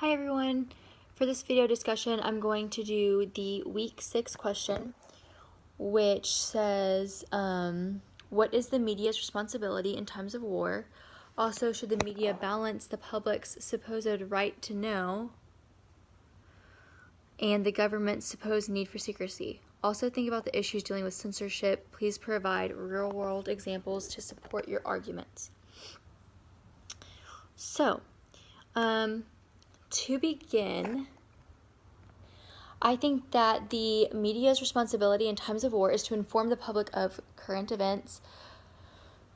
Hi everyone! For this video discussion, I'm going to do the week 6 question, which says, what is the media's responsibility in times of war? Also, should the media balance the public's supposed right to know and the government's supposed need for secrecy? Also, think about the issues dealing with censorship. Please provide real-world examples to support your arguments. So, to begin, I think that the media's responsibility in times of war is to inform the public of current events.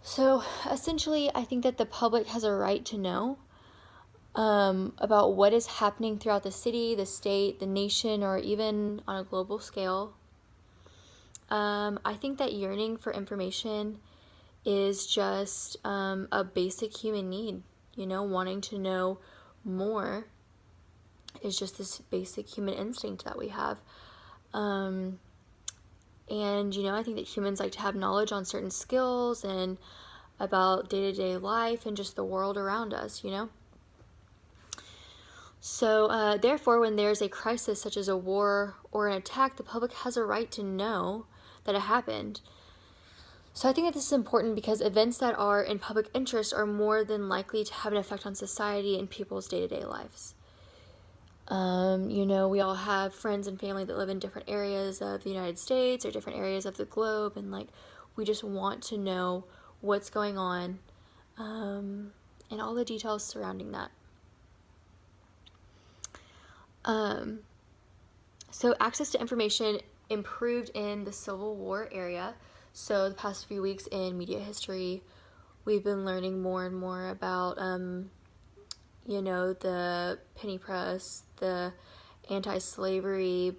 So essentially, I think that the public has a right to know about what is happening throughout the city, the state, the nation, or even on a global scale. I think that yearning for information is just a basic human need, wanting to know more is just this basic human instinct that we have. And, I think that humans like to have knowledge on certain skills and about day-to-day life and just the world around us, So, therefore, when there's a crisis such as a war or an attack, the public has a right to know that it happened. So I think that this is important because events that are in public interest are more than likely to have an effect on society and people's day-to-day lives. We all have friends and family that live in different areas of the United States or different areas of the globe, and we just want to know what's going on and all the details surrounding that. So access to information improved in the Civil War era. So the past few weeks in media history, we've been learning more and more about the penny press, the anti-slavery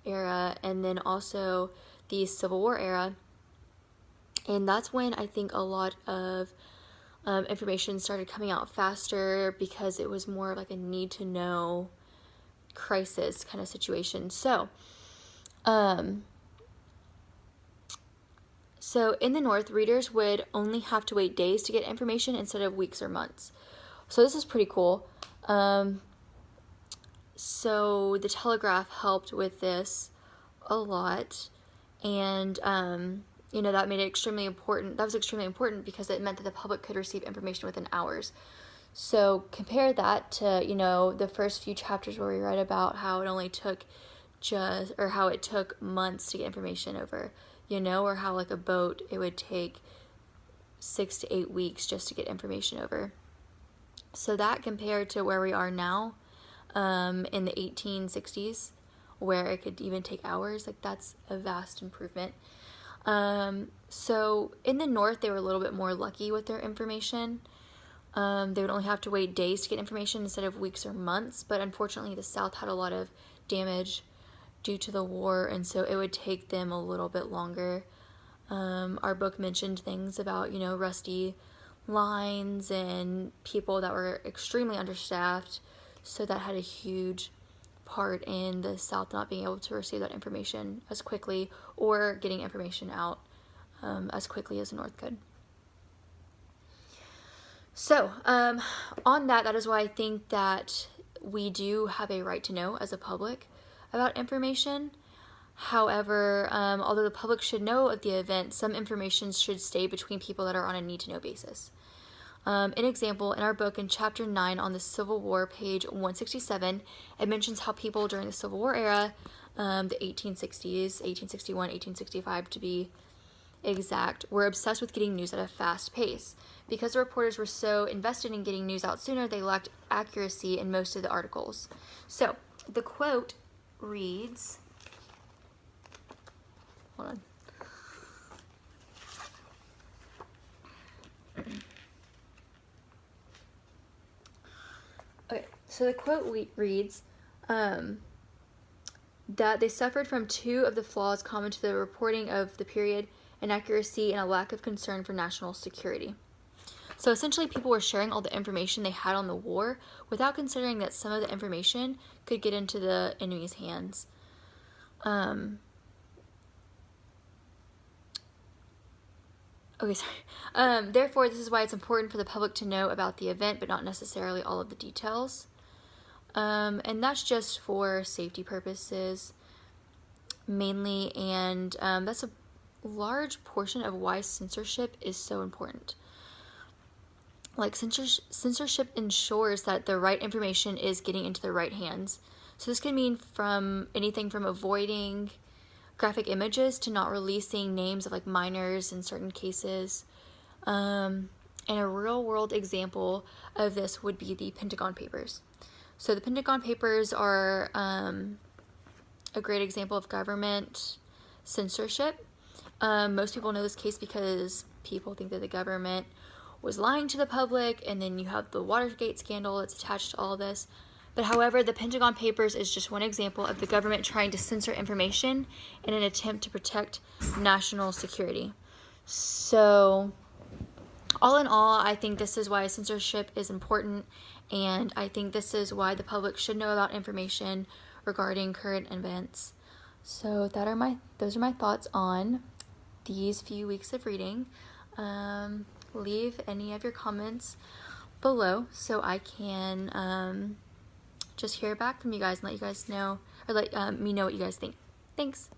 era, and then also the Civil War era. And that's when I think a lot of information started coming out faster because it was more like a need-to-know crisis kind of situation. So in the North, readers would only have to wait days to get information instead of weeks or months. So this is pretty cool. So the telegraph helped with this a lot, and that made it extremely important. That was extremely important because it meant that the public could receive information within hours. So compare that to the first few chapters where we read about how it only took how it took months to get information over, or how like a boat, it would take 6 to 8 weeks just to get information over. So that compared to where we are now, in the 1860s, where it could even take hours, that's a vast improvement. So in the North, they were a little bit more lucky with their information. They would only have to wait days to get information instead of weeks or months, but unfortunately the South had a lot of damage due to the war, and so it would take them a little bit longer. Our book mentioned things about, rusty lines and people that were extremely understaffed, so that had a huge part in the South not being able to receive that information as quickly or getting information out as quickly as the North could. So on that is why I think that we do have a right to know as a public about information. However, although the public should know of the event, some information should stay between people that are on a need-to-know basis. An example, in our book in Chapter 9 on the Civil War, page 167, it mentions how people during the Civil War era, the 1860s, 1861, 1865 to be exact, were obsessed with getting news at a fast pace. Because the reporters were so invested in getting news out sooner, they lacked accuracy in most of the articles. So, the quote reads, hold on. Okay, so the quote reads that they suffered from two of the flaws common to the reporting of the period: inaccuracy and a lack of concern for national security. So essentially, people were sharing all the information they had on the war without considering that some of the information could get into the enemy's hands. Therefore, this is why it's important for the public to know about the event, but not necessarily all of the details. And that's just for safety purposes mainly, and that's a large portion of why censorship is so important. Like, censorship ensures that the right information is getting into the right hands. So this can mean from anything from avoiding graphic images to not releasing names of like minors in certain cases. And a real world example of this would be the Pentagon Papers. So the Pentagon Papers are a great example of government censorship. Most people know this case because people think that the government was lying to the public, and then you have the Watergate scandal that's attached to all this. But however, the Pentagon Papers is just one example of the government trying to censor information in an attempt to protect national security. So, all in all, I think this is why censorship is important, and I think this is why the public should know about information regarding current events. So those are my thoughts on these few weeks of reading. Leave any of your comments below so I can just hear back from you guys and let you guys know, or let me know what you guys think. Thanks.